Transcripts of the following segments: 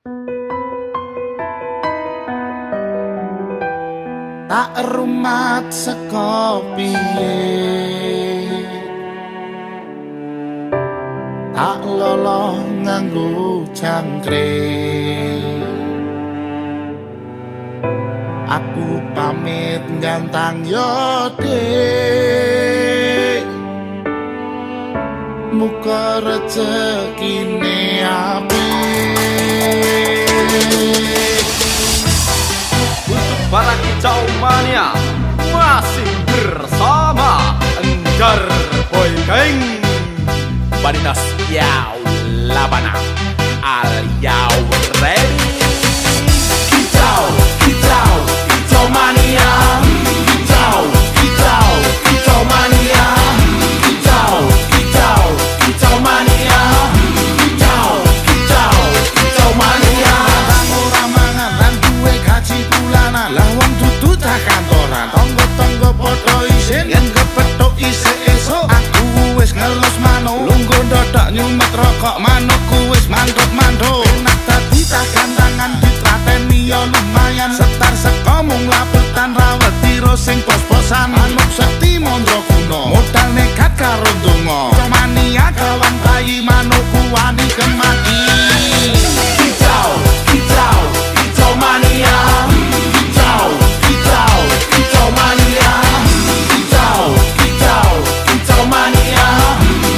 Tak rumat saka piye, tak lolo nganggo jangkrik. Aku pamit gantang yo dik, muga rezekine apik. Untuk para kicau mania masih bersama Enggar Boy Gang Banitas Yau Labana Al Yau Ready. Kicau, kicau, kicau mania. Kicau, kicau, kicau mania. Kicau, kicau, kicau mania. Kicau, kicau, kicau mania. Orang ora mangan lan duwe gaji bulanan, lah wong dudu tak kantoran. Tonggo-tonggo padha isin yen kepethuk isih esuk. Aku wis ngelus manuk, lungguh ndodak nyumet rokok, manukku wis manduk-manduk. Enak dadi tak gantangan ditrateni yo lumayan. Setar seko mung laputan rawet tiro sing pos-posan. Manuk sekti mondro kuno, modal nekat karo ndonga. Mania kawan bayi manukku wani kemati. Kicau, kicau, kicau mania. Kicau, kicau, kicau mania. Kicau, kicau, kicau mania.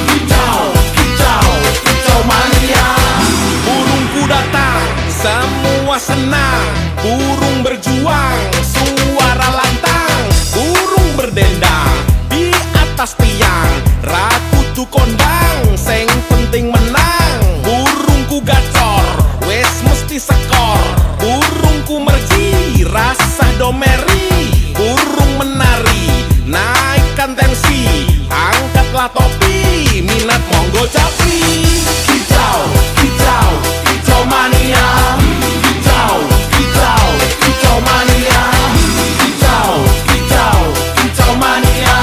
Kicau, kicau, kicau mania. Burungku datang, semua senang. Burung berjuang, suara lantang. Burung berdendang di atas tiang. Ratu tu kondang, sing penting menang. Burungku gacor, wes mesti sekor. Burungku mergi, rasa domeri. Burung menari, naikkan tensi. Angkatlah topi, minat monggo capi. Kicau, kicau, kicau mania. Kicau, kicau, kicau mania. Kicau, kicau, kicau mania.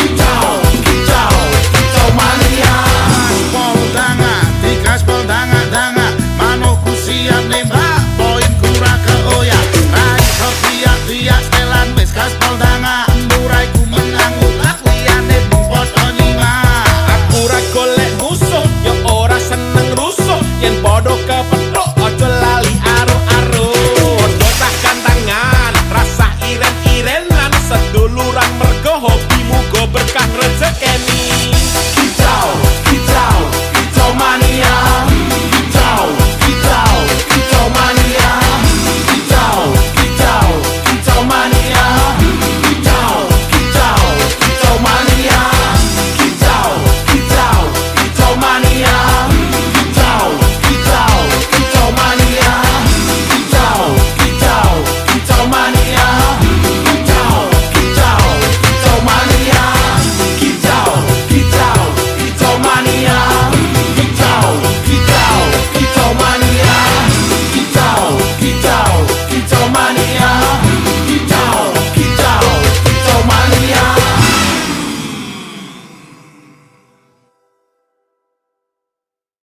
Kicau, kicau, kicau mania. Gaspol danga, di gaspol danga-danga. Manukku siap nembak, poinku ra keoyak. Rai kopiak-piak setelan wis gaspol danga. Muraiku menang utak, liyane mung padha nyingak. Aku ra golek musuh, yo ora seneng rusuh. Yen podo kepethuk, ojo lali aro-aro. Podo tak gantangan, rasa iren-irenan. Seduluran mergo hobimu go berkah rezekeni. Kicau, kicau, kicau mania. Kicau, kicau, kicau mania. Kicau, kicau, kicau mania. Kicau, kicau, kicau mania. Kicau, kicau, kicau mania. Kicau, kicau, kicau mania. Kicau, kicau, kicau mania. Kicau, kicau, kicau mania. Kicau, kicau, kicau mania. Kicau, kicau, kicau mania. Kicau, kicau, kicau mania. Kicau, kicau, kicau mania.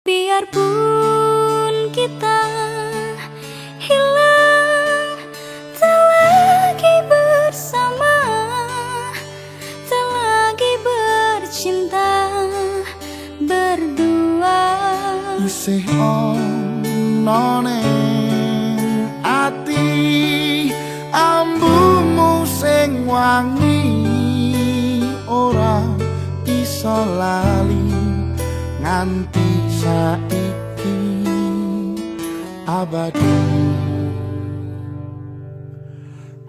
Biarpun kita hilang, tak lagi bersama, tak lagi bercinta berdua. Isih ono ning ati ambumu sing wangi, ora iso lali nganti saiki abadi.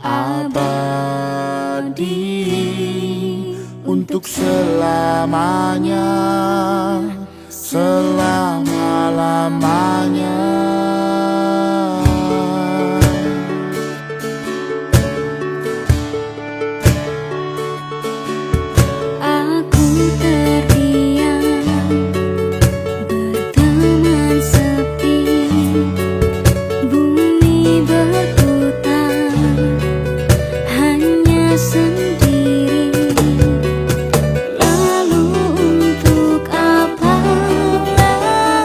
Abadi untuk selamanya, selama-lamanya. Aku terdiam, berteman sepi, bumi berputar, hanya sendiri. Lalu untuk apa lagi?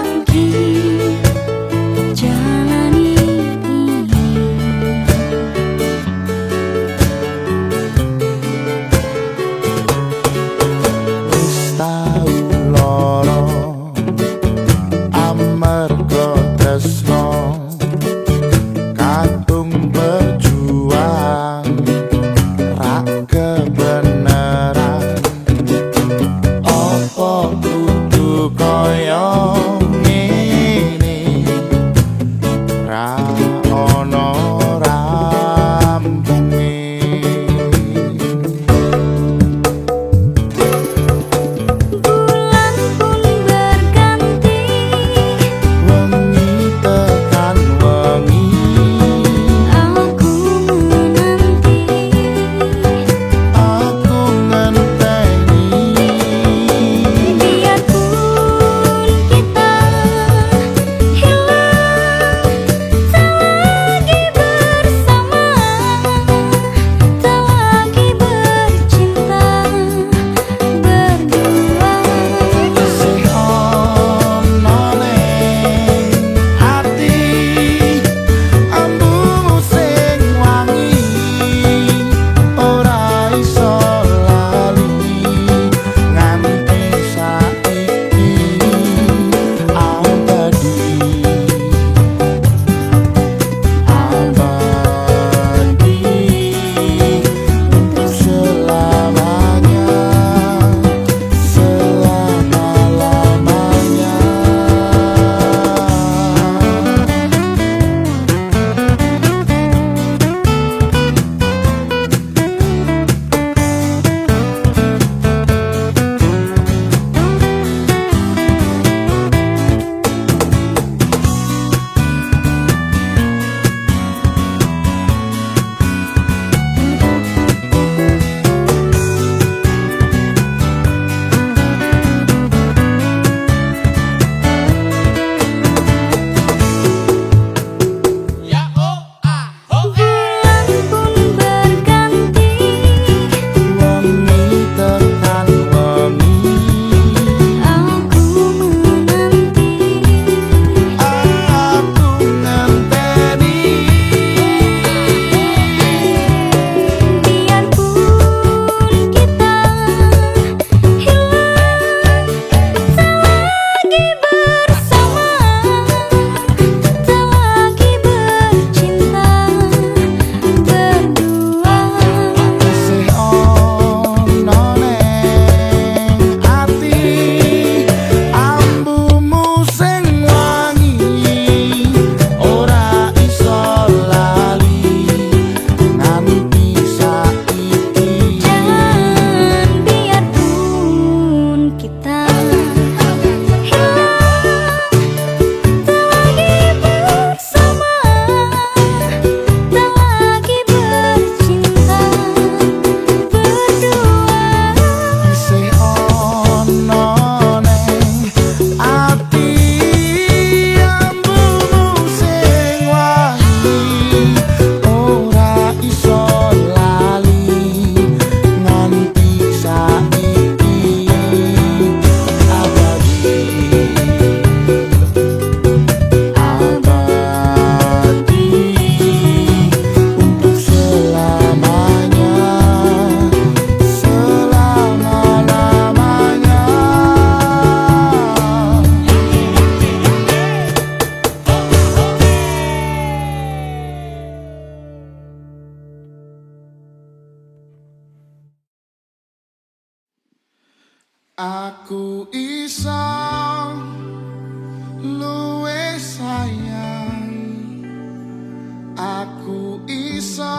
tresno kadung berjuang rak kebenaran opo kudu kaya ngene ra ono rampunge Bulan pun berganti, wengi tekan wengi aku menanti. aku ngenteni Biarpun kita hilang, tak lagi bersama, tak lagi bercinta berdua. sing ono ning ati ambumu sing wangi ora iso lali nganti saiki abadi untuk selamanya selama-lamanya. Ya oh ah ho Bulan pun berganti, Wengi tekan wengi aku menanti. aku ngenteni Biarpun kita hilang, tak lagi bersama, tak lagi bercinta berdua. sing ono ning ati ambumu sing wangi ora iso lali nganti saiki Jangan biarpun kita hilang, tak lagi bersama, tak lagi bercinta berdua. sing ono ning ati ambumu sing wangi ora iso lali nganti saiki abadi untuk selamanya selama-lamanya. Aku iso luwih sayang, aku iso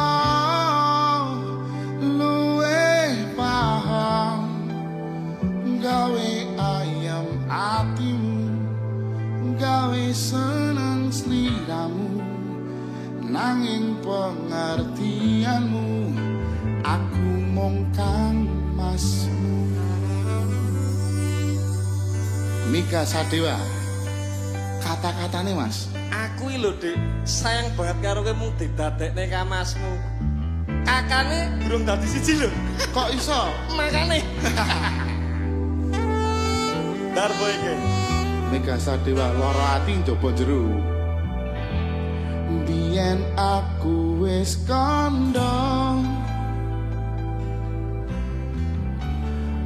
luwih paham gawe ayam atimu gawe seneng sliramu nanging pengertianmu aku mung kang masmu. Mika Sadewa kata-katane mas Aku iki lho, Dik, sayang banget karo kowe mung didadekne kamasmu. Kakane durung dadi siji lho. kok iso Makane. Darbo iki. Mika Sadewa lara ati njaba jero biyen aku wis kandha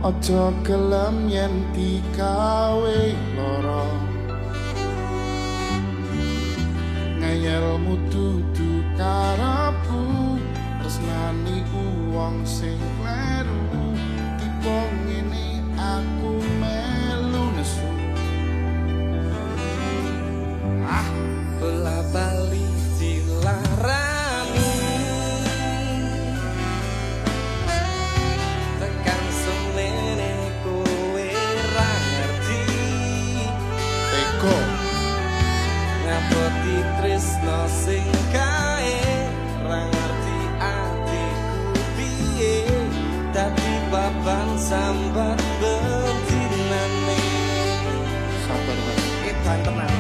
aja gelem yen digawe lara Kamu dudu karepku, tresnani wong sing kleru. Tipe ngene aku melu nesu. Bola bali dilarani, tekan semene kowe ra ngerti. Teko Ngapoti tresno sing kae, ra ngerti atiku piye. Dadi papan sambat bentinane. sabar Mas. Edan tenan.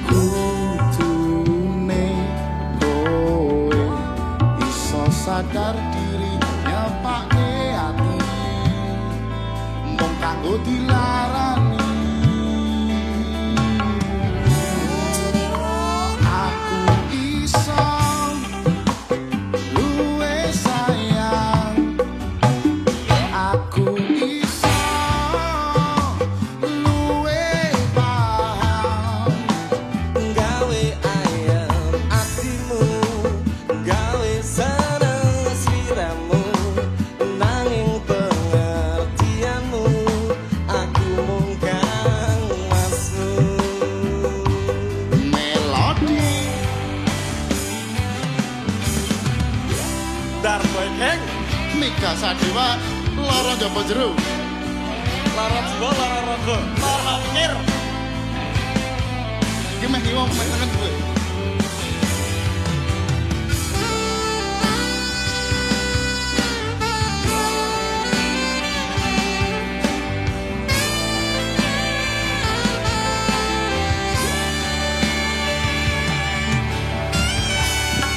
Kudune kowe iso sadar diri nyepake ati mung kanggo dilarani. Aku iso luwe sayang, aku iso luwe paham. Gawe ayam atimu, gawe seneng sliramu, nanging pengertianmu aku mung kangmasmu. Melodi Darboy Keng, Mika Sadewa loro jaba jero. lara jiwa lara raga, lara ngir. Iki meh wong menengen kowe.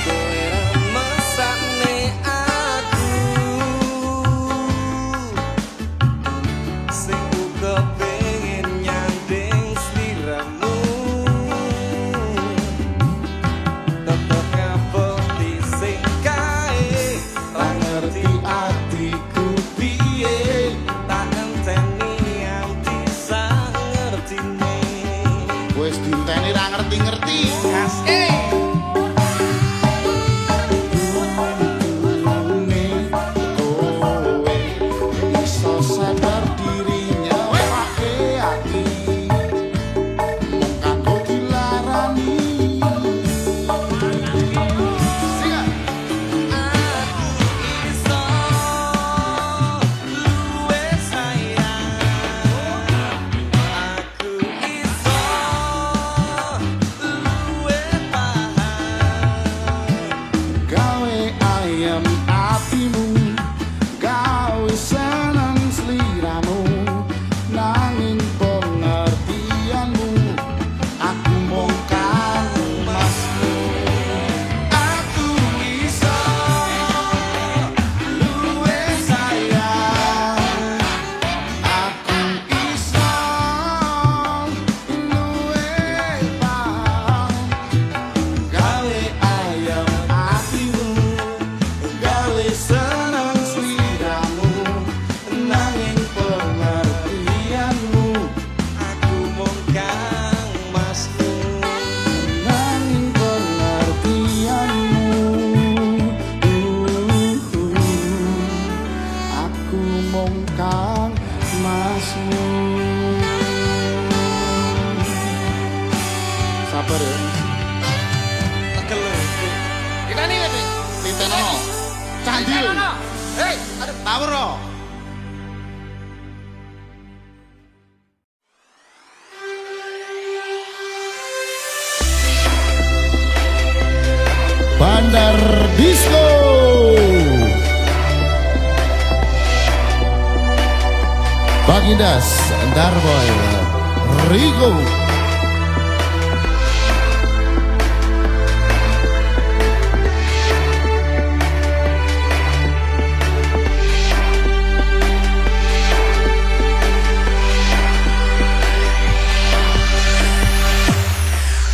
Kowe ra mesakne aku, sing uga pengen nyanding sliramu. Tetep ngapoti sing kae, ra ngerti atiku piye. Tak enteni anti sangertine. Wis dinteni ra ngerti-ngerti. Kudune kowe iso sadar diri nyepake ati mung kanggo dilarani. Sing Aku iso luwe sayang, aku iso luwe paham. gawe ayam atimu, gawe seneng sliramu, nanging pengertianmu aku mung kangmasmu. Aku iso luwe sayang, aku iso luwe paham. Gawe ayam atimu, gawe seneng sliramu, nanging pengertianmu Aku mung kangmasmu. nanging pengertianmu aku mung kangmasmu. Sabar ya. Tegel lho. Kita nih nanti. Titenono. Candi. Hei, aduh, tawur lo. Bandar Disco. Bagindas Darboy Rigo.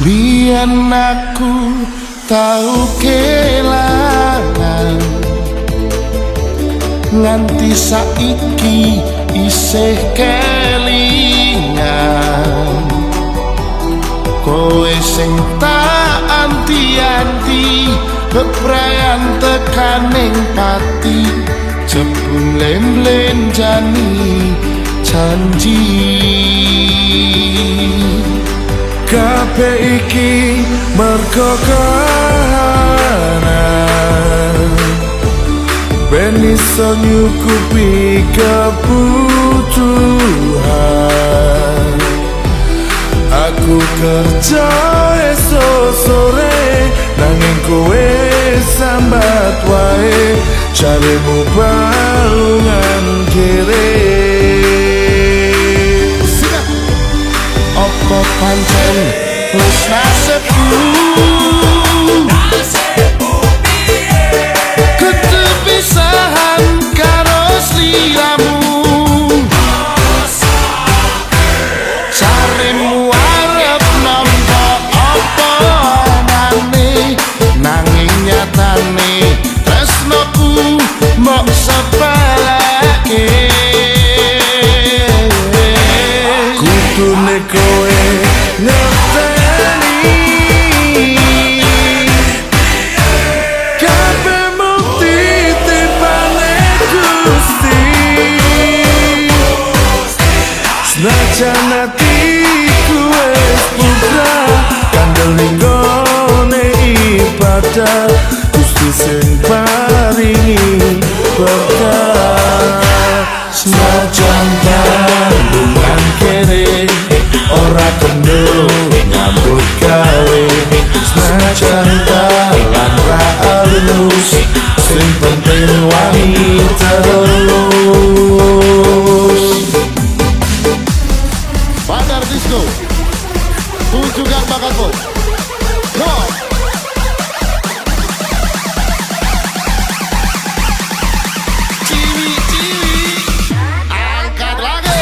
Biyen aku tau kelangan, nganti saiki isih kelingan. tekaning pati jebul lemlenjani janji kabeh iki mergo kahanan ben iso nyukupi kebutuhan aku kerja esok sore nanging kowe sambat wae jaremu balungan kere apa pancen wis nasibku kudu pisahan karo sliramu jaremu arep nampa apa anane nanging nyatane tresnoku mok sepeleke kudune kowe ngerteni kabeh mung titipane Gusti senajan atiku wis buka kandel ning gone ibadah Gusti sing paringi berkah senajan kandungan kere ora kendo nyambut gawe senajan dalan ra alus sing penting wangi terus Bandar Disco tunjukkan bakatmu go ciwi-ciwi angkat lagi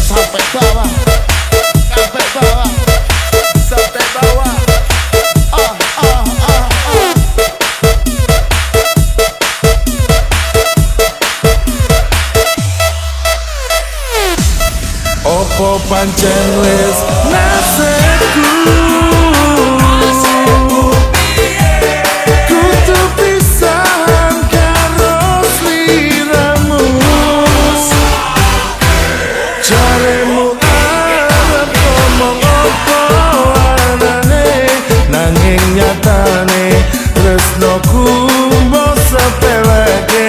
sampai bawah sampai bawah sampai bawah opo pancen wis nasibku kudu pisahan karo sliramu jaremu arep ngomong opo anane nanging nyatane tresnoku mbok sepeleke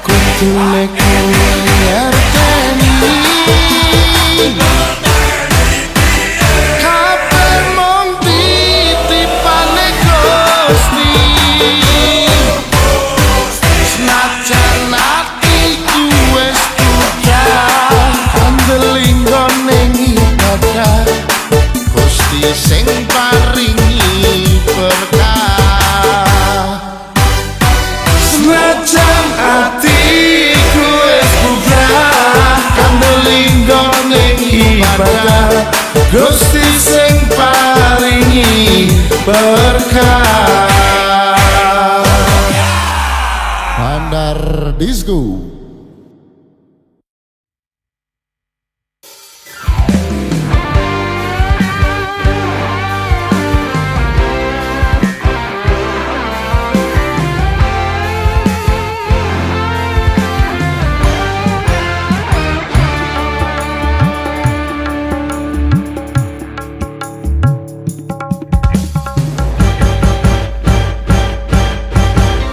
kudune kowe ngerteni kabeh mung titipane Gusti senajan atiku wis buka kandeling gone ibadah Gusti sing paringi berkah senajan atiku wis bubrah kandeling gone ibadah Gusti sing paringi berkah Bandar Disco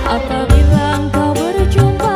Apabila engkau berjumpa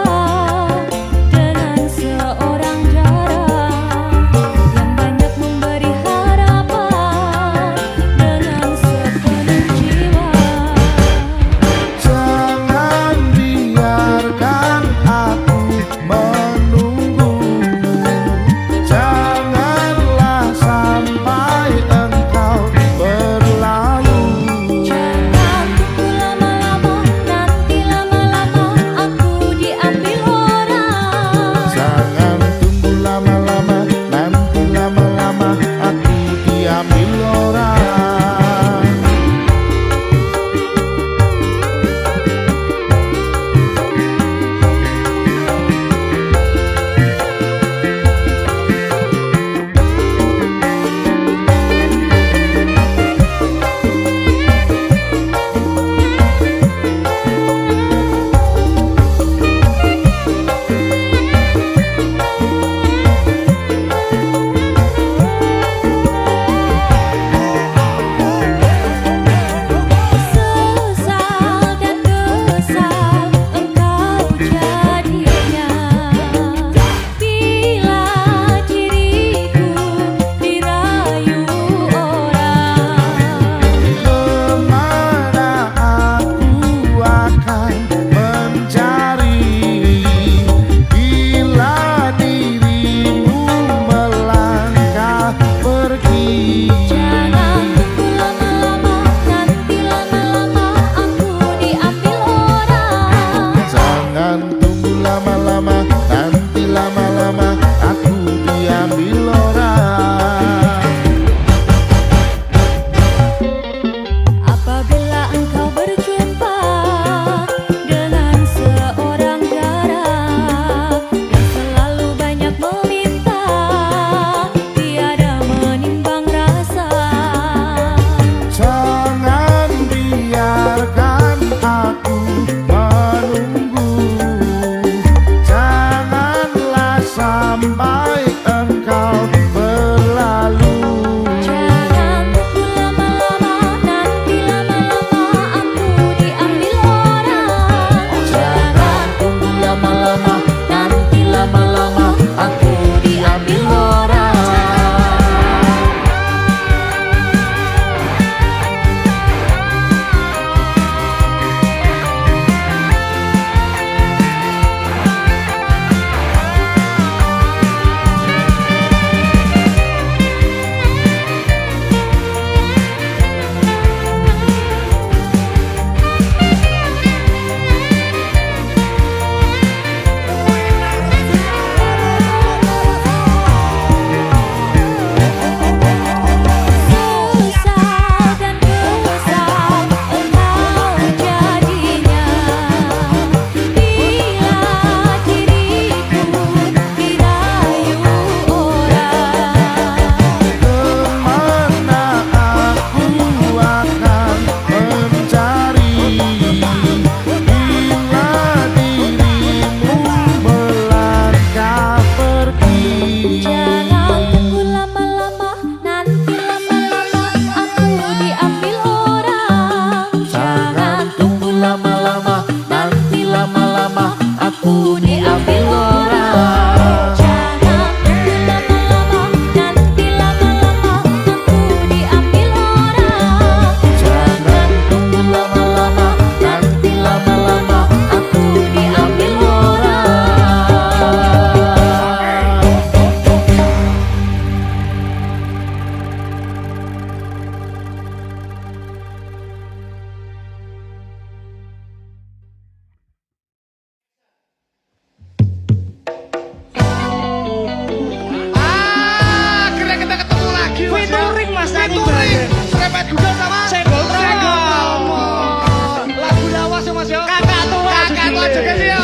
joget yo.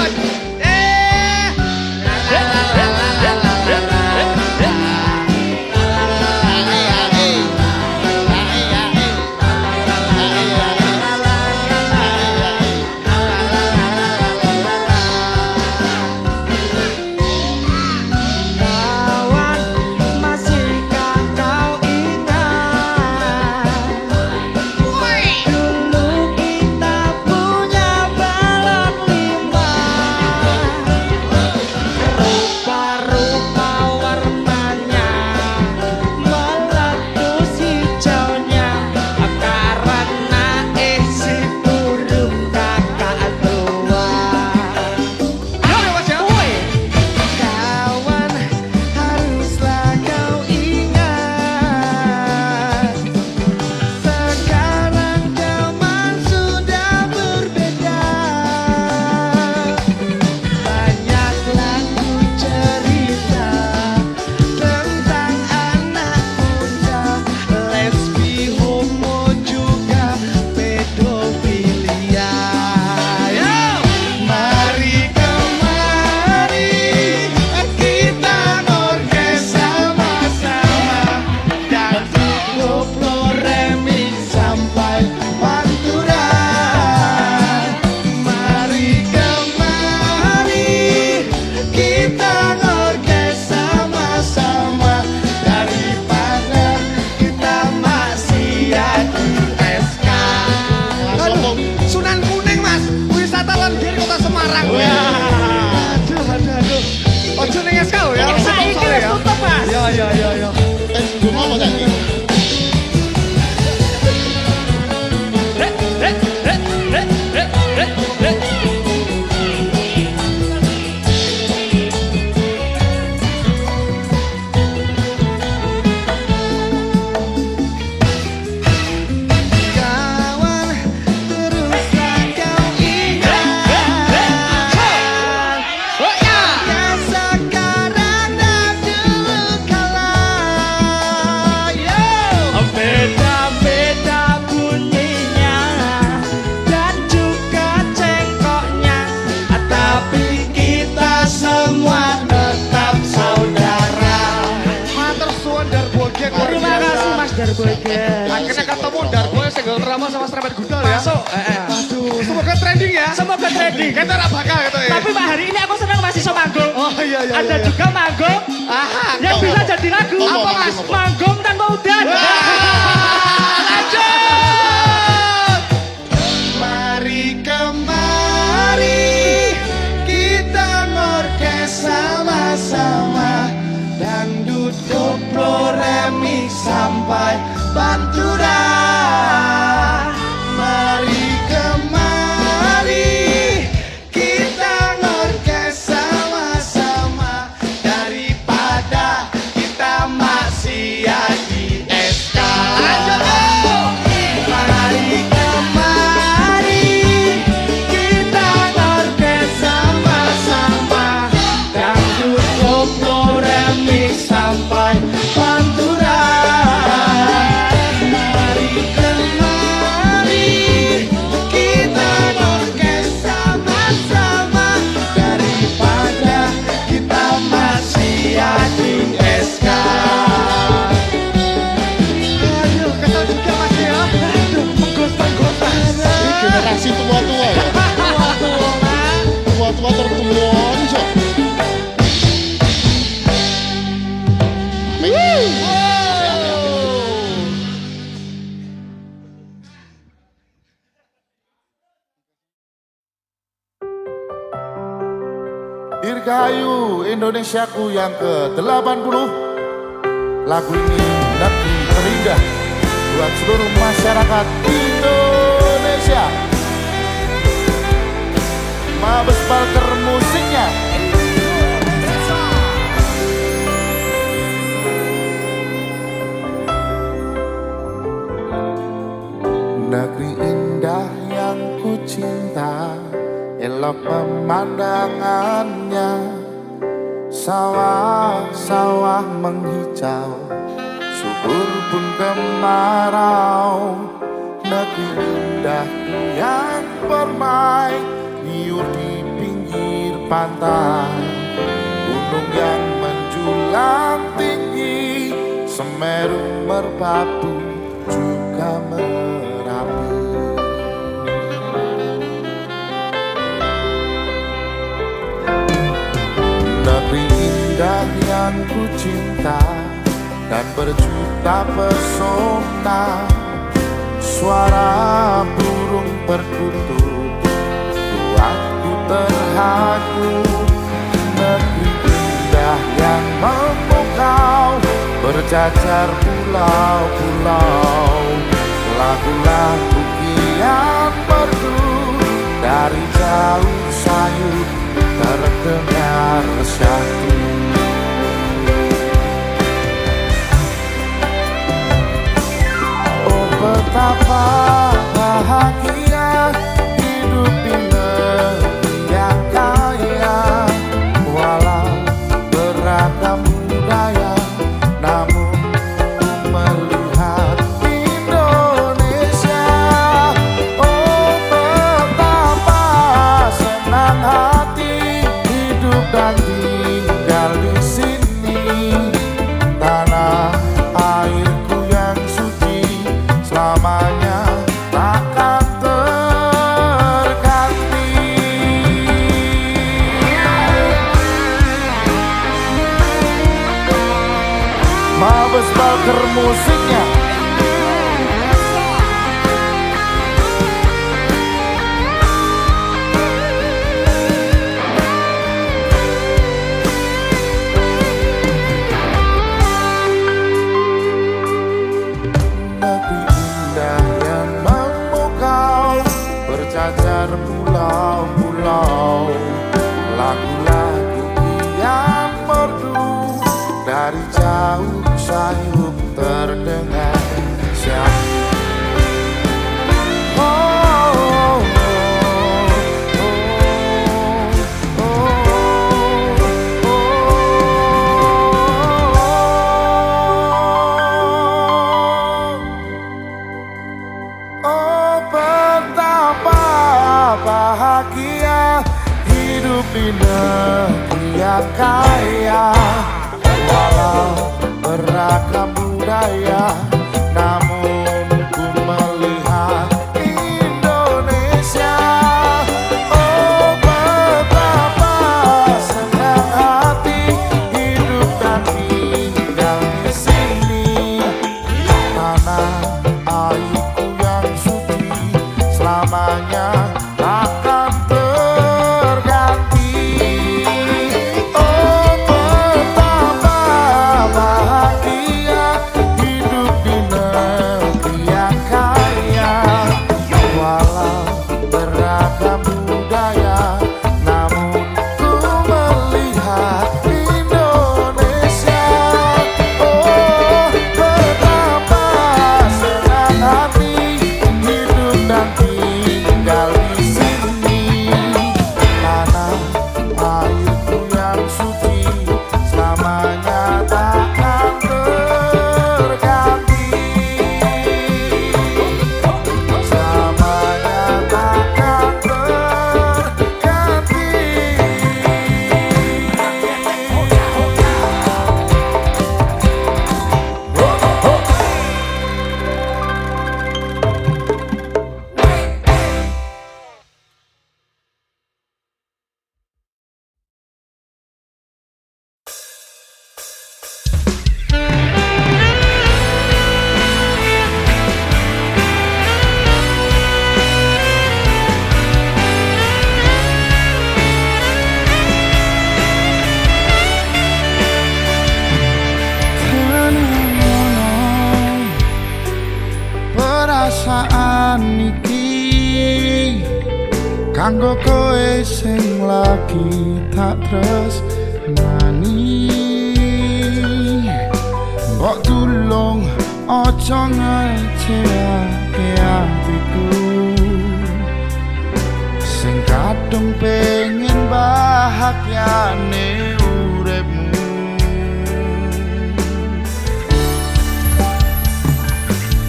Akhirnya ketemu Darboy single drama sama Strapet Gudal ya. Masuk. Aduh, semoga trending ya. Semoga trending. Kita rak bakal gitu ya. Tapi Pak hari ini aku senang masih so manggung. Oh iya iya. Ada iya. juga manggung yang bisa jadi lagu. Apa, Mas? apa? Manggung tanpa udan. Lanjut. Mari kemari kita ngorkes sama-sama dangdut koplo remix sampai Pantura. Mari kemari kita ngorkes sama-sama daripada kita masih di SK. Mari kemari kita ngorkes sama-sama dangdut koplo remix sampai Pantura. Generasi tua-tua ya. Tua-tua tertelonjok. Dirgahayu Indonesiaku yang ke-80. Lagu ini negeri terindah buat seluruh masyarakat Indonesia. Mabes Balker musiknya. Negeri indah yang ku cinta, elok pemandangannya, sawah-sawah menghijau, subur pun kemarau. Negeri indah yang permai, liur di pantai, gunung yang menjulang tinggi, Semeru merpati juga merapi. Negeri indah yang ku cinta dan berjuta pesona, suara burung perkutut buatku terharu. Negeri indah yang memukau, berjajar pulau-pulau, lagu-lagu kian merdu, dari jauh sayup terdengar syahdu. Oh betapa bahagia hidup di negeri yang kaya, walau beragam budaya, namun ku melihat Indonesia. Oh betapa senang hati hidup dan tinggal di sini, tanah airku yang suci selamanya takkan terganti. Mabes Balker musiknya. Negeri indah yang memukau, berjajar pulau-pulau, lagu-lagu kian merdu, dari jauh sayup terdengar syahdu. Oh betapa bahagia hidup di negeri yang kaya, walau beragam budaya, namun ku melihat Indonesia. Oh betapa senang hati hidup dan tinggal di sini, tanah airku yang suci selamanya takkan terganti. Oh betapa bahagia hidup di negeri yang kaya, walau beragam budaya, namun ku melihat Indonesia. Oh betapa senang hati hidup dan tinggal di sini, tanah airku yang suci selamanya takkan terganti, selamanya takkan terganti. Perasaan iki kanggo kowe sing lagi tak tresnani, mbok tulung aja ngecewake atiku sing kadung pengen bahagiane uripmu.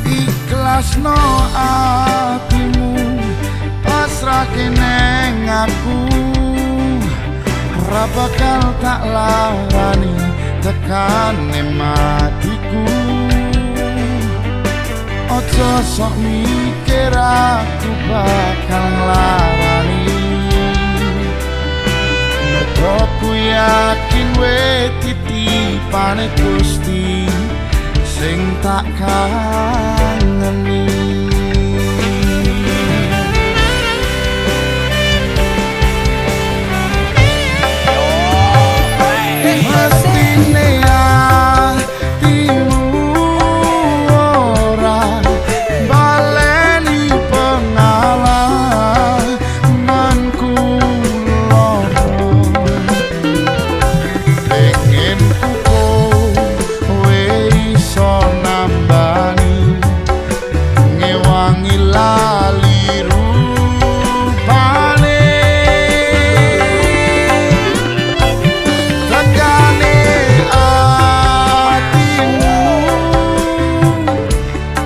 Ikhlasno atimu, pasrahke neng aku, bakal tak larani tekane matiku. Ojo sok mikir aku bakal nglarani, mergo ku yakin we titipane Gusti sing tak kangeni. Mestine atimu ora baleni pengalamanku loro, pengen ku kowe iso nambani ngewangi lali rupane. Tegane atimu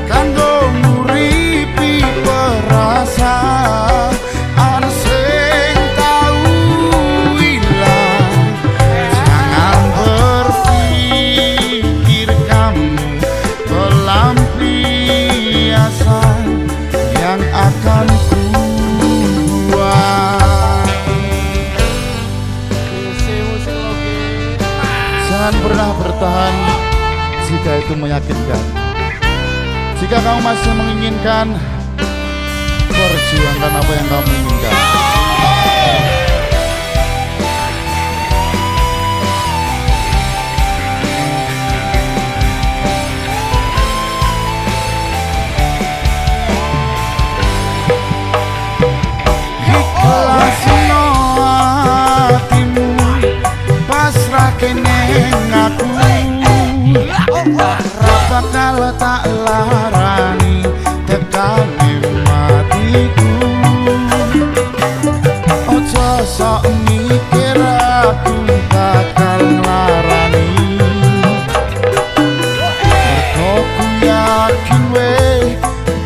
kanggo nguripi perasaan sing tau ilang. Jangan berpikir kamu pelampiasan yang akan kubuat. Jangan pernah bertahan jika itu menyakitkan. Jika kamu masih menginginkan, perjuangkan apa yang kamu inginkan. Ikhlasno hatimu, pasrahke ning aku. Ora bakal tak larani tekane matiku. Ojo sok mikir aku bakal nglarani, mergo ku yakin we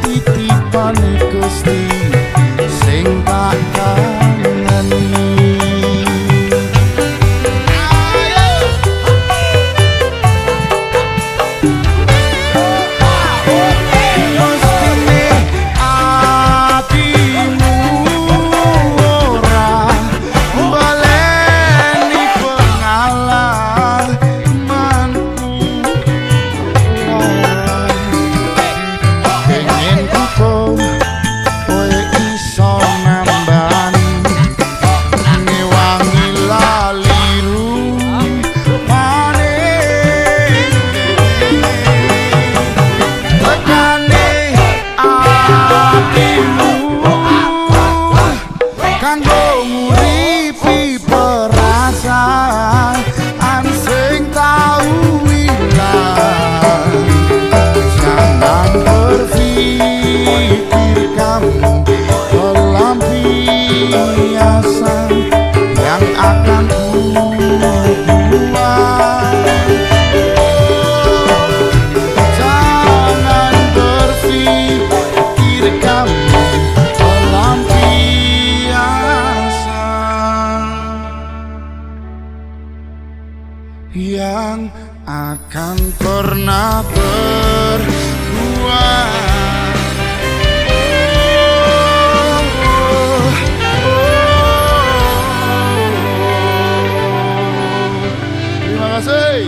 titipane Gusti sing tak kangeni. Mestine atimu ora baleni pengalamanku loro, pengen ku kowe iso nambani ngewangi lali rupane. Tekane atimu kanggo nguripi perasaan sing tau ilang. Jangan berpikir kamu pelampiasan yang akan kubuat. Jangan berpikir kamu pelampiasan yang akan pernah berbuat. Terima kasih.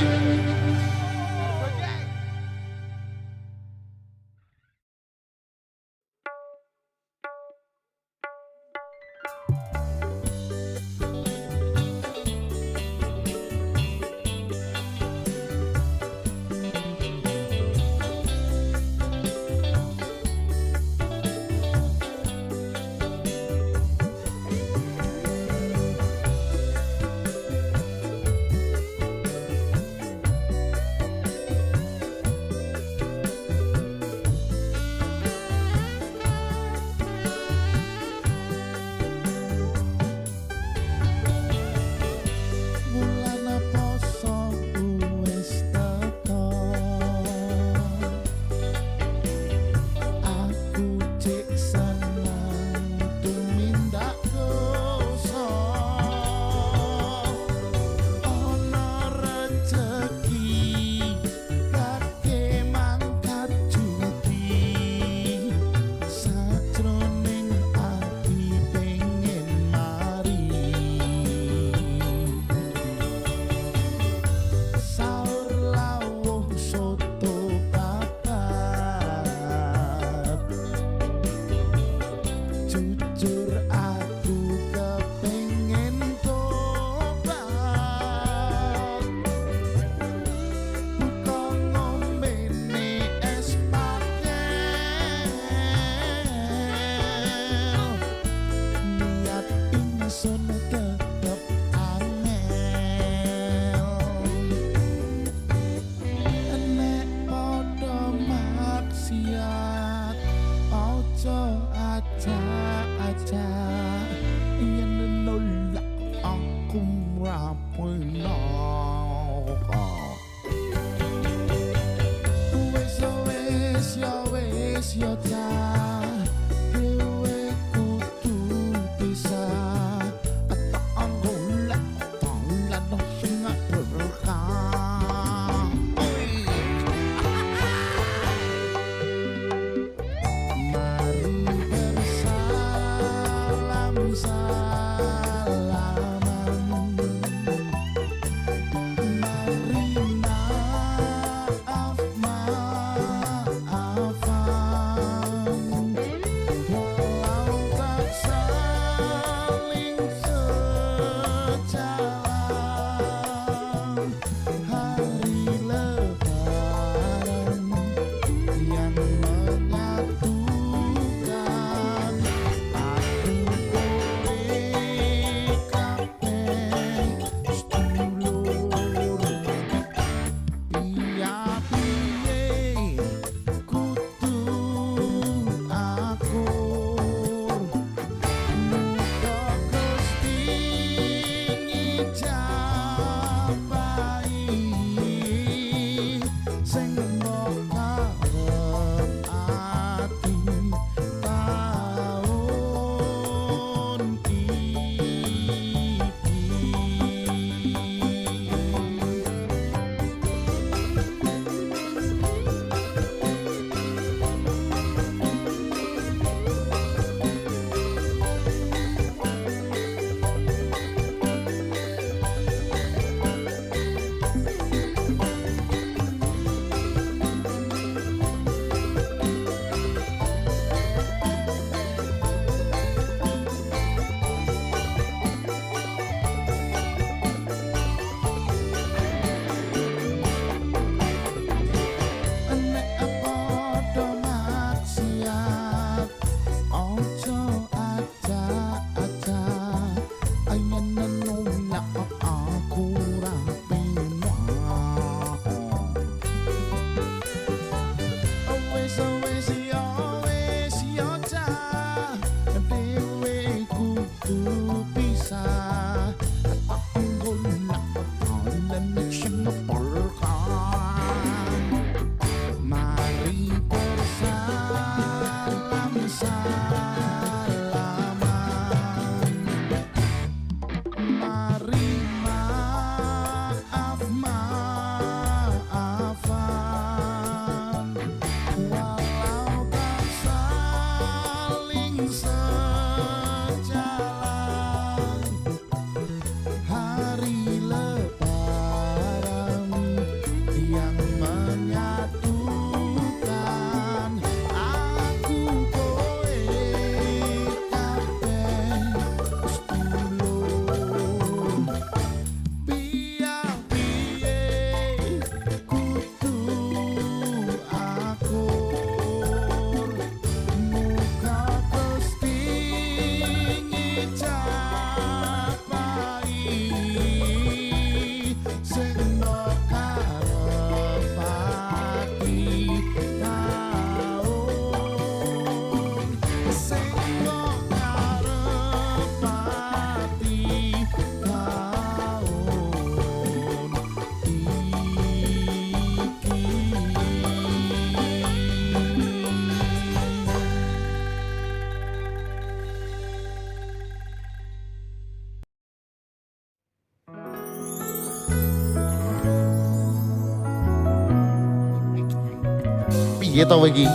piye to iki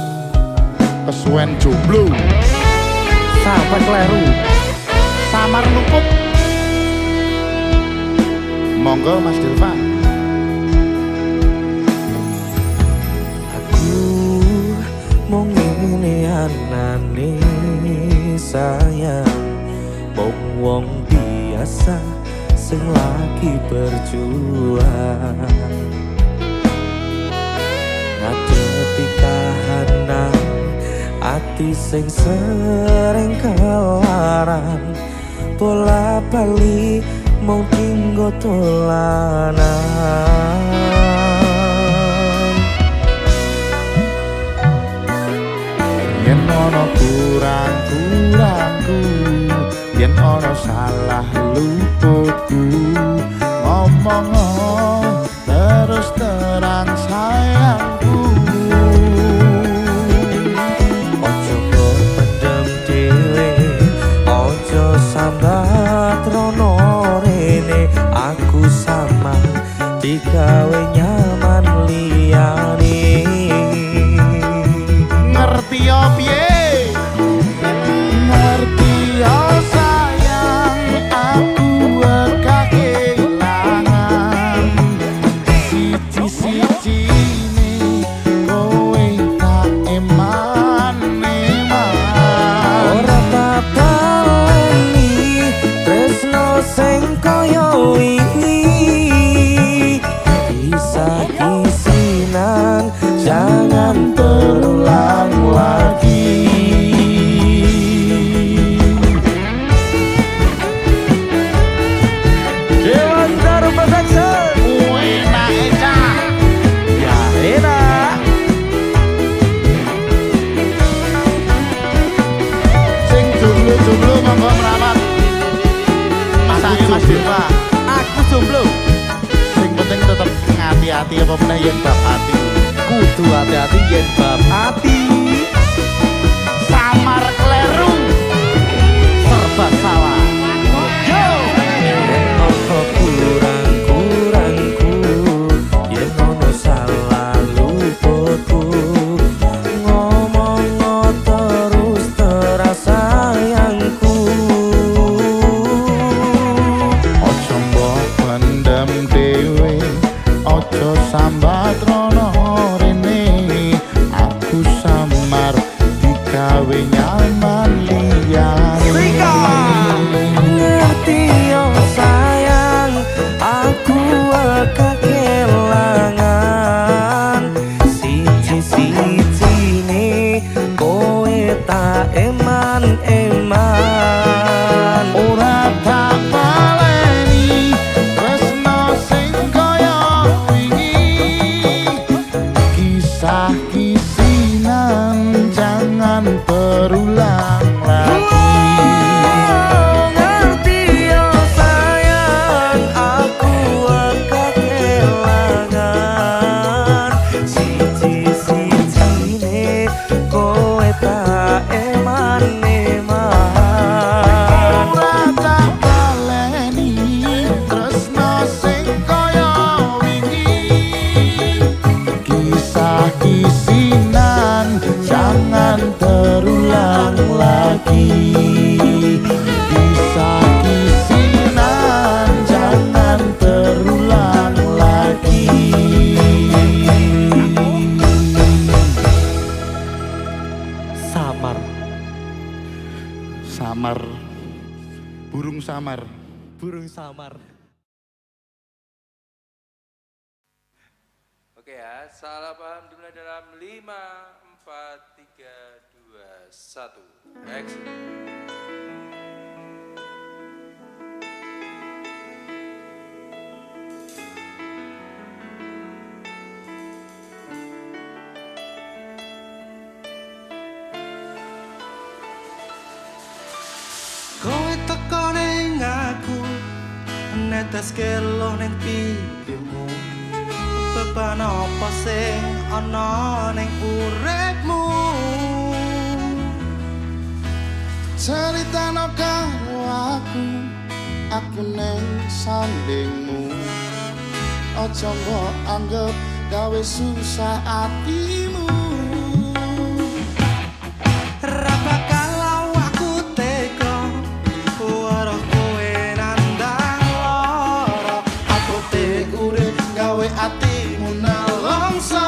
kesuwen jomblo sampai kleru samar luput. monggo Mas Dilfa. Aku mau ngene anane sayang, wong biasa sing lagi berjuang ngadepi kahanan ati sing sering kelaran bola bali mau tinggo tolanan. Yen ono kurang-kurangku, yen ono salah luputku, ngomong terus terang sayangku. hati. Kudu hati-hati yen bab ati. Samar kleru Serba salah. Yen ono kurang-kurangku, yen ono salah luputku, ngomong terus terasa sayangku. ojo mbok pendem dhewe, ojo sambat rono rene. Aku samar digawe nyaman liyane. Ngerti yo sayang, aku agak kelangan siji-sijine kowe tak eman-eman. Ora tak baleni tresno sing kaya wingi. Kisah kisinan jangan berulang lagi. Ngerti yo sayang, aku agak kelangan siji-sijine kowe tak eman-eman. Ora tak baleni tresno sing kaya wingi. Kisah kisinan jangan terulang lagi. Kisah kisinan jangan terulang lagi. Samar. Samar, burung samar. Burung samar. Oke ya, salah paham dimulai dalam 5, 4, 3, 2, 1. Action. Kowe teko ning aku, netes kelo ning pipimu. Beban apa sing ana ning uripmu? Cerita no karo aku neng sandingmu. Ojo mbok anggap gawe susah hatimu. Ra bakal aku tega, weruh kowe nandang lara. Aku te urip gawe hatimu nelongso.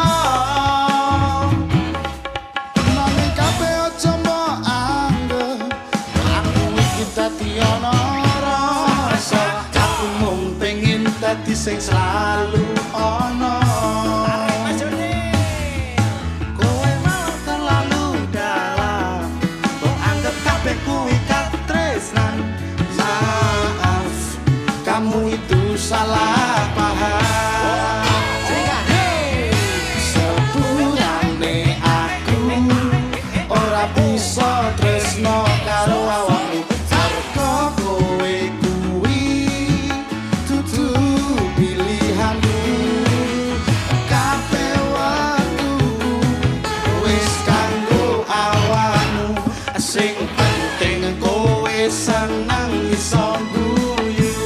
Nanging kabeh ojo mbok anggap aku iki dadi ana rasa. Aku mung pengin dadi sing selalu ana. Kowe mau terlalu dalam, mbok anggap kabeh kuwi katresnan. Maaf, kamu itu salah paham. Sepurane aku ora bisa tresno karo awakmu. Mergo kowe kuwi dudu pilihanku. Kabeh waktu wis kanggo awakmu. Sing penting kowe seneng iso guyu.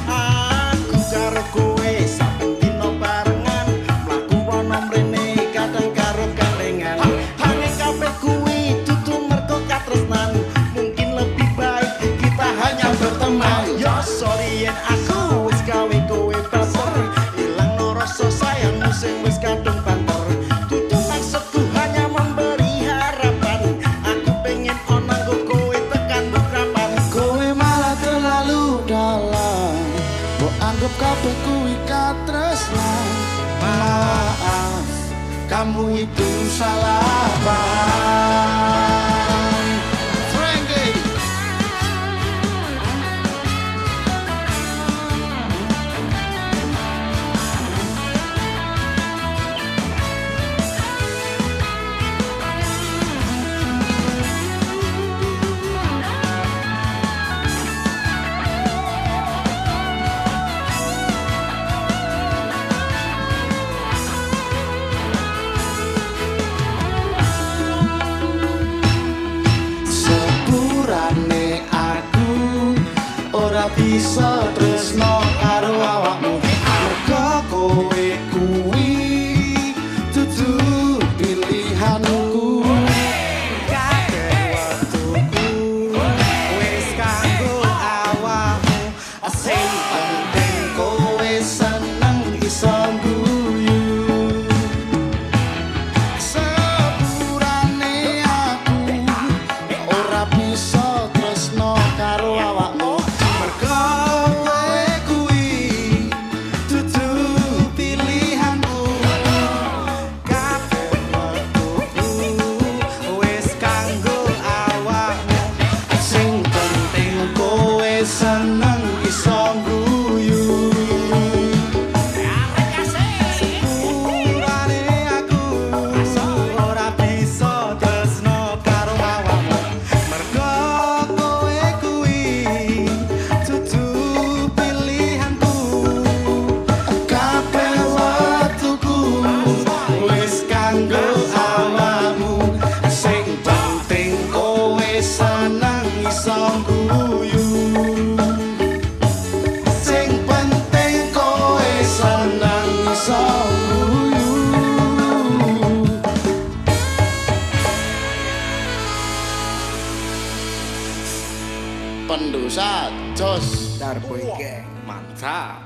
Aku karo kowe saben dina barengan, mlaku ana mrene kadang karo gandengan. Hanya kabeh kuwi dudu mergo katresnan. Mungkin lebih baik kita hanya berteman. Yo sorry yen aku wis gawe kowe baper, ilang no rasa sayangmu sing wis kadung banter. Dudu maksudku hanya memberi harapan. Aku pengen ana nggo kowe tekan bekrapan. Kowe malah terlalu dalam, mbok anggap kabeh kuwi katresnan. Maaf, kamu itu salah paham. Frankie. bisa tresno karo awakmu mergo kowe kuwi dudu pilihanku kabeh waktuku wis kanggo awakmu sing penting kowe seneng iso guyu sepurane aku ora bisa tresno karo awakmu mergo kowe kuwi dudu pilihanku kabeh waktuku wis kanggo awakmu sing penting kowe seneng iso guyu sepurane aku ora bisa tresno karo awakmu mergo kowe kuwi dudu pilihanku kabeh waktuku wis kanggo awakmu sing penting kowe seneng iso guyu sing penting kowe seneng iso guyu pendosa jos Darboy Gang mantap.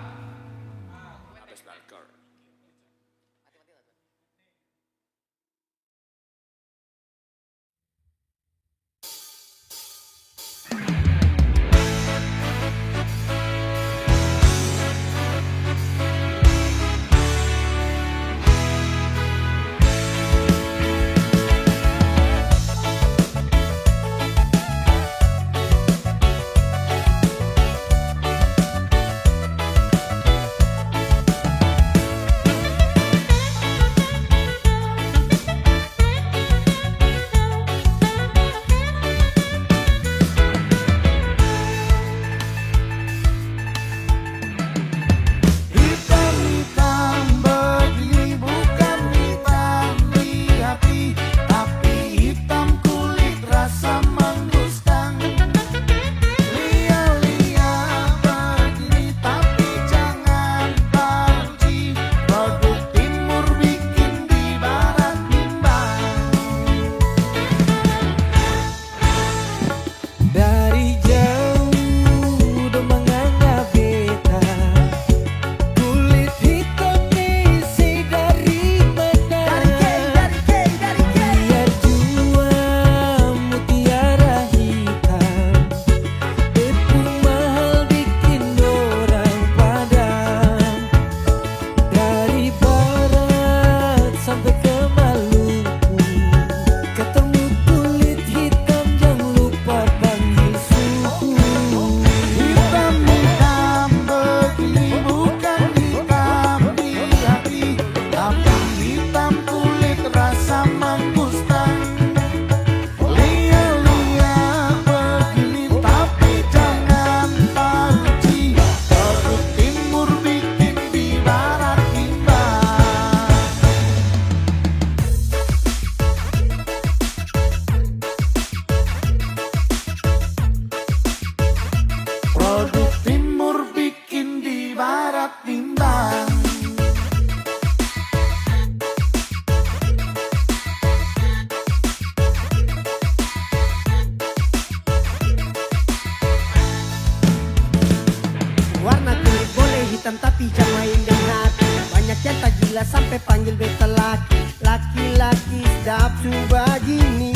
hitam tapi jangan main dengan hati. Banyak yang tak gila sampai panggil beta laki. Laki-laki sedap coba gini.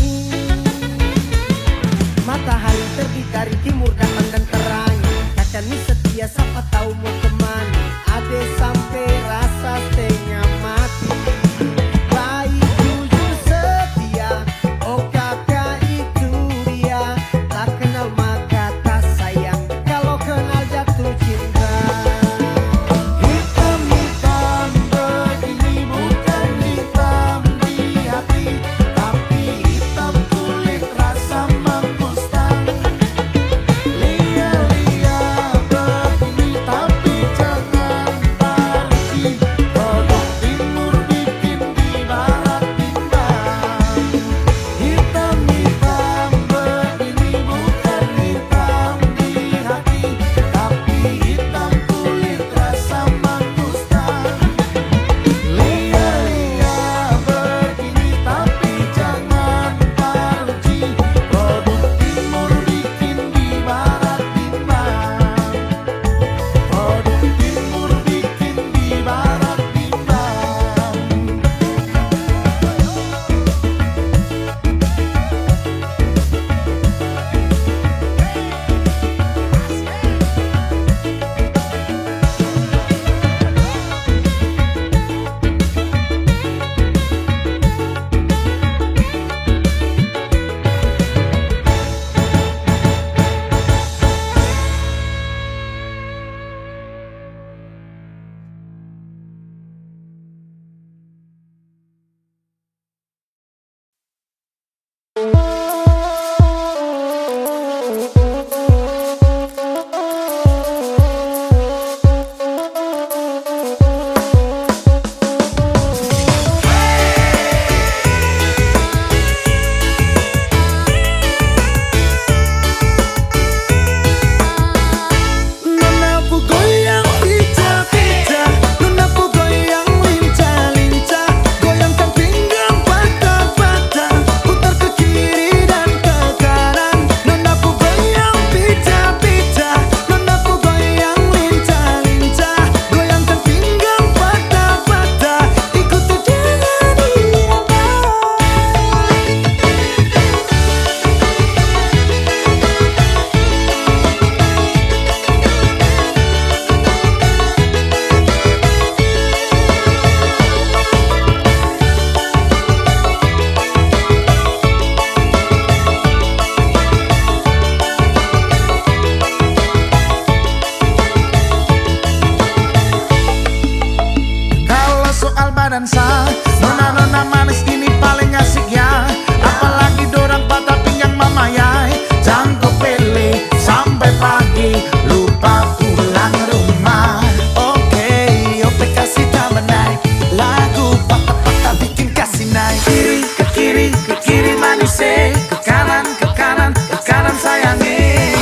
Matahari terbit dari timur datang dan terang. Kakak ni setia siapa tahu mau kemana. Ade sampai rasa setengah mati. Baik jujur setia, oh kakak itu dia. Tak kenal maka tak sayang, kalau kenal jatuh cinta. Hitam-hitam begini bukan hitam di hati, tapi hitam kulit rasa mengusang. Lia-lia begini tapi jangan pergi. Produk timur pal badansa. Nona-nona manis ini paling asik ya. Apalagi dorang patah pinggang mama ya. Jangkau pele sampai pagi, lupa pulang rumah. Oke, ope kasih tambah naik. Lagu patah-patah bikin kasih naik. Kiri ke kiri manisnya. Ke kanan sayangnya.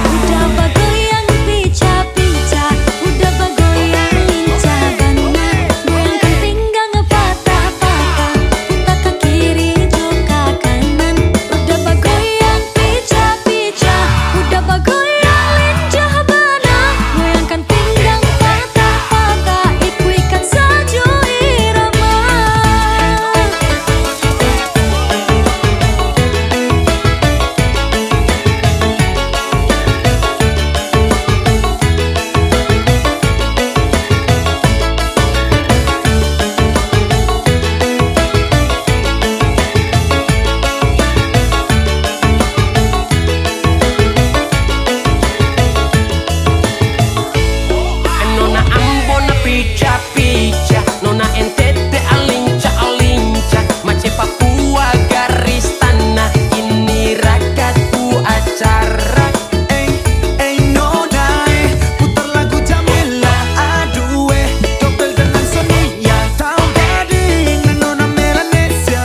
Udah bagoyang pica-pica, udah bagoyang lincah-bana. Goyangkan pinggang patah-patah, putar ke kiri juga kanan. Udah bagoyang pica-pica, udah bagoyang lincah-bana. Goyangkan pinggang patah-patah, ikuikan saja irama. Nona Ambon pica-pica, Nona NTT alinca-alinca, Mace Papua garis tanah, ini rakatku acara. Nona, putar lagu Jamila. Aduh, dobel dengan Sonia. Tahu gading Nona Melanesia.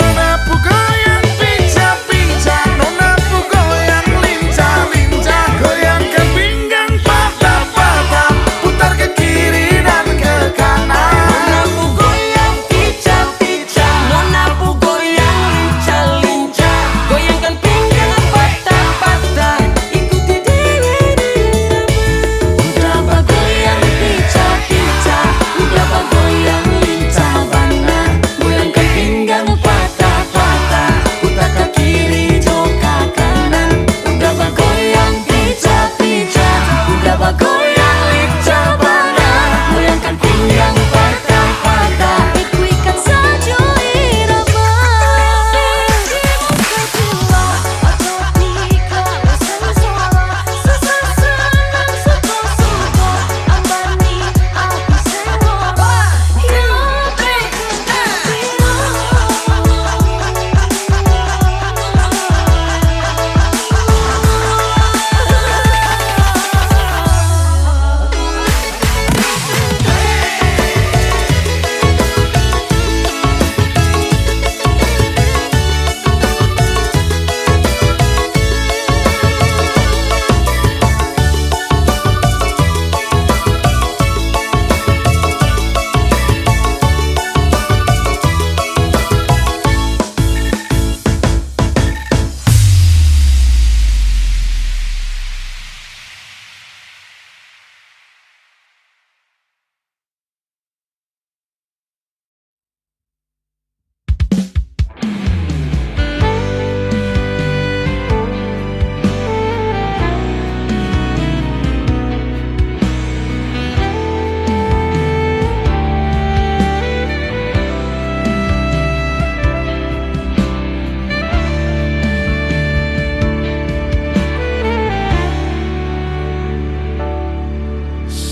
Nona pu goyang pica-pica, nona pu goyang lincah-lincah. Goyangkan pinggang patah-patah, putar ke kiri dan ke kanan. Nona pu goyang pica-pica, Nona pu goyang lincah-lincah, goyangkan pinggang patah-patah, ikuti irama. Udah bagoyang pica-pica, udah bagoyang lincah-bana. Goyangkan pinggang patah-patah, putar ke kiri juga kanan. Udah bagoyang pica-pica, udah bagoyang lincah-bana. Goyangkan pinggang patah-patah, ikuikan saja irama.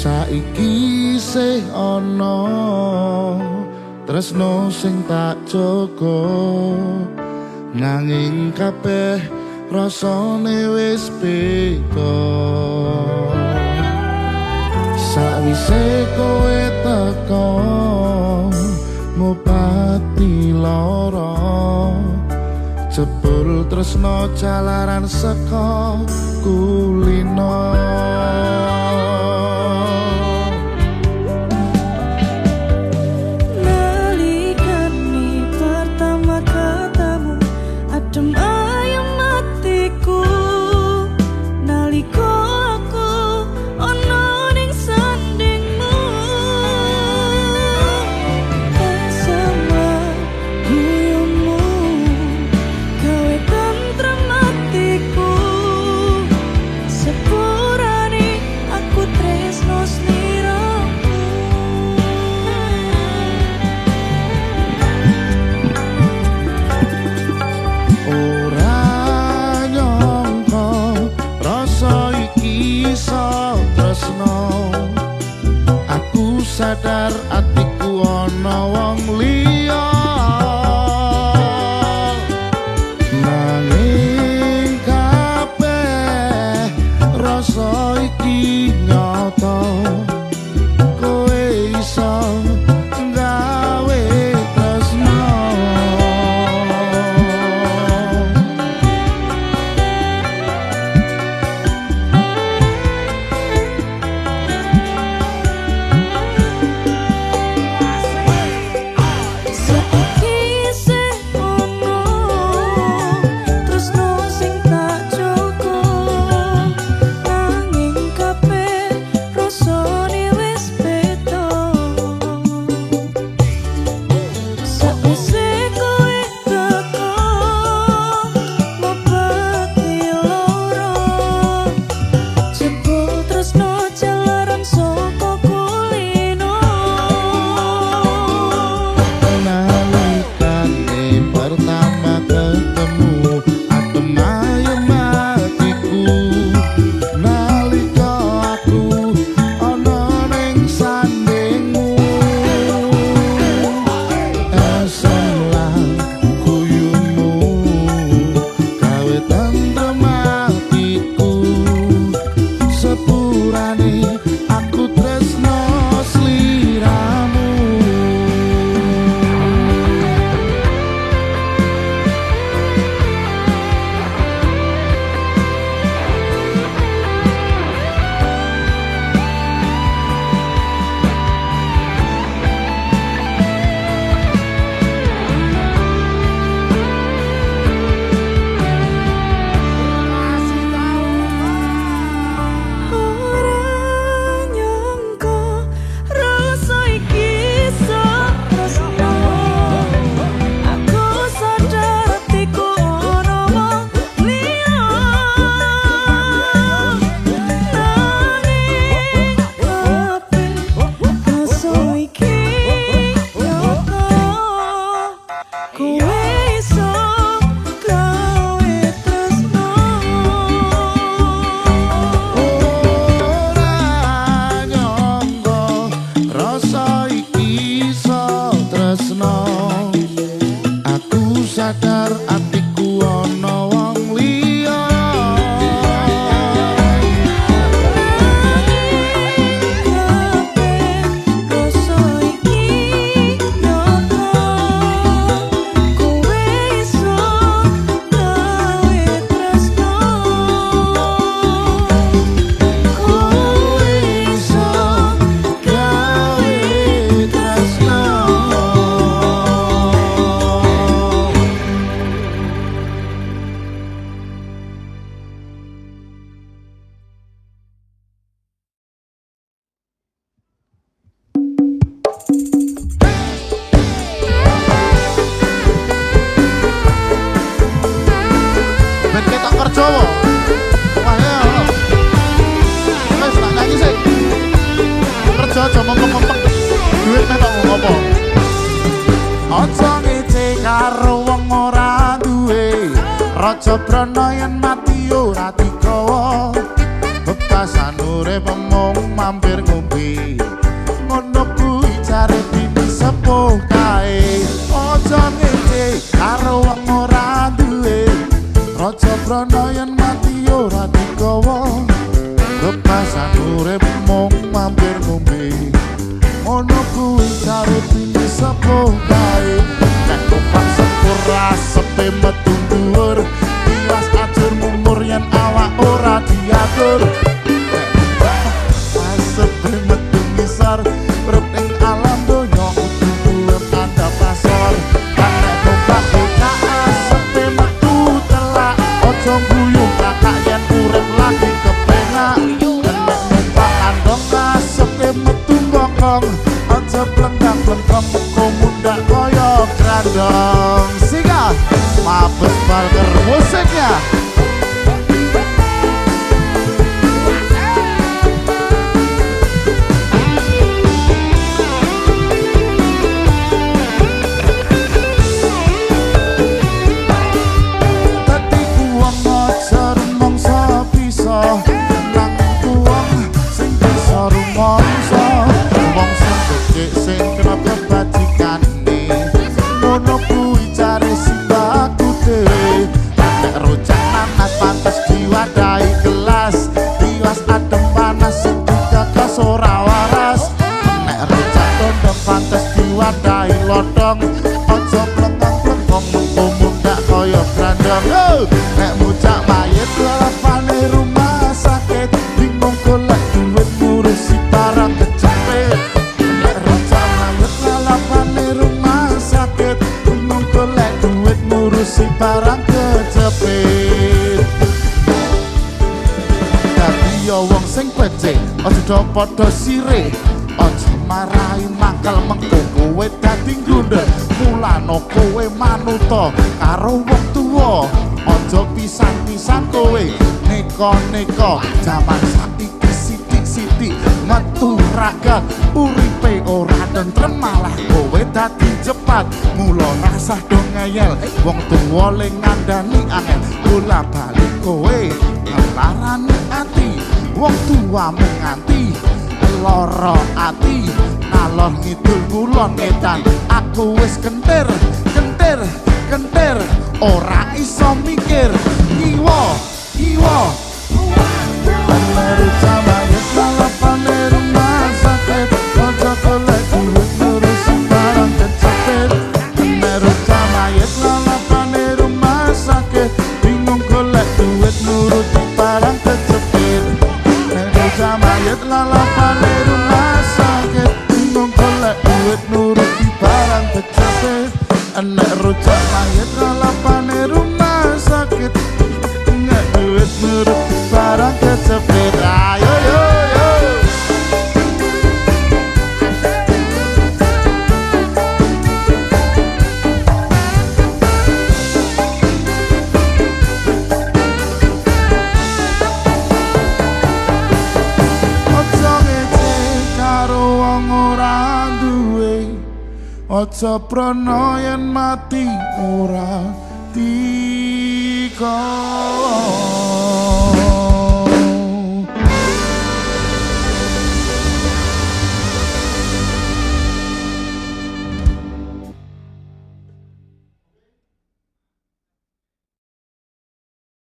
Saiki sih ana tresno sing tak jaga, nanging kabeh rasane wis beda. Sawise kowe teko ngobati lara, jebul tresno jalaran saka kulino. Nalikane pertama katamu, adem ayem hatiku. Naliko aku ono ning sandingmu, bersama guyumu gawe tentrem hatiku. Sepuluh atiku ana wong liya nanging kabeh rasa iki nyata kowe iso gawe tresno Saiki isih ono tresno sing tak jaga nanging kabeh rasane wis beda sakwise kowe teko mabati loro jebul tresno jalaran saka kulino nalikane pertama ketemu adem ayem hatiku nalika aku ana ning sandingmu eselan guyumu gawe tentrem hatiku sepurane aku tresno sliramu. Ora nyangka rasa iki iso tresno aku sadar atiku ono wong liya nanging kabeh rasa iki nyata kowe iso gawe tresno Ora nyangka rasa iki iso tresno aku sadar atiku ana wong liya kabeh rasa iki nyata kowe iso gawe tresno kowe iso gawe tresno. Ben ketok kerja wo. Wah ya. Wes tak nyanyi sih. Kerja aja mempeng-mempeng. Duit meh kok ngopo. Aja ngece karo wong ora duwe. Raja Brana yen mati ora digawa. Bebasan urip mung mampir ngombe. Ngono kuwi jare bini sepuh kae. Aja ngece karo wong ora duwe. Raja Brana yen mati ora digawa. Bebasan urip mung mampir ngombe. Ono kuwi jare bini sepuh kae. Nek numpak sepur asepe metu dhuwur. Tiwas ajur mumur yen awak ora diatur. Asepe metu ngisor. Urip ing alam donya kudu ada pasor. Nek numpak bocah asepe metu telak. Ojo guyu kakak yen urip lagi kepenak. Nek numpak andong asepe metu bokong. Ojo blengkang-blengkong kok mundak kaya grandong. Sika Mabes Balker musiknya. Sing diwadahi lodong aja plengong-plengong mengko mundak kaya grandong nek mucak mayit lalapane rumah sakit bingung golek duit ngurusi barang kecepet nek rocak mayit lalapane rumah sakit bingung golek duit ngurusi barang kecepet dadi yo wong sing becik aja padha sirih aja marahi mangkal mengko kowe dadi grundel mulane kowe manuta karo wong tuwa aja pisan-pisan kowe neka-neka jaman saiki sithik-sithik metu ragat uripe ora tentrem malah kowe dadi cepat mula rasah do ngeyel wong tuwa ling ngandani angel bola balik kowe larane ati wong tuwa mung nganti lara ati nalor ngidul ngulon ngedan aku wis kentir ora iso mikir iwo Meru jamayet lalapane rumah sakit aja golek duit ngurusi barang kecepet Meru jamayet lalapane rumah sakit bingung golek duit nuruti barang kecepet Meru jamayet lalapane rumah sakit bingung golek duit nuruti barang kecepet Nek rujak mayit lalapane rumah sakit nek duit nuruti barang kecepet ayo yo yo aja ngecek karo wong ora duwe aja prana yen mati ora dikon